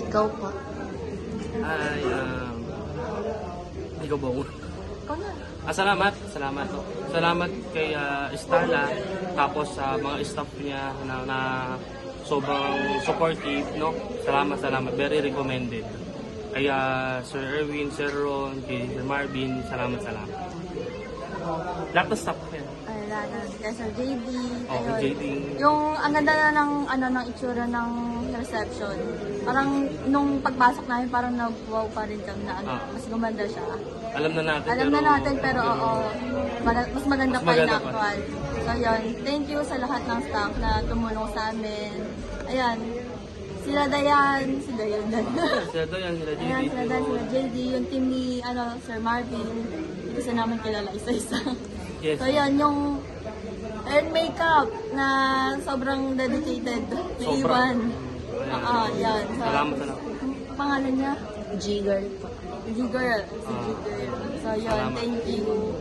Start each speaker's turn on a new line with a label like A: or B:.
A: Ikaw po.
B: Ay, ikaw ba?
A: Ikaw na.
B: Salamat. Salamat kay Starla, tapos sa mga staff niya na sobrang supportive, no? Salamat. Very recommended. Kaya Sir Erwin, Sir Ron, kay Sir Marvin, salamat. Lahat ng staff yan.
A: Ay, kay Sir JD.
B: Okay,
A: ayun.
B: JD.
A: Yung ang ganda na ng itsura ng reception. Parang nung pagpasok namin parang nag-wow pa rin kami na mas gumanda siya.
B: Alam na natin
A: pero oo, mas maganda pa yung actual. So yun, thank you sa lahat ng staff na tumulong sa amin. Ayan, sila Dayan,
B: Sila JD.
A: Ayan, sila JD, yung team ni Sir Marvin. Hindi kasi namin kilala isa-isa.
B: Yes.
A: So yun, yung Earn Makeup na sobrang dedicated na Ivan. Yan. So,
B: Salamat.
A: Pangalan niya?
C: G-Girl po.
A: G-Girl. Si G-Girl. So yun,
B: Salamat.
A: thank you.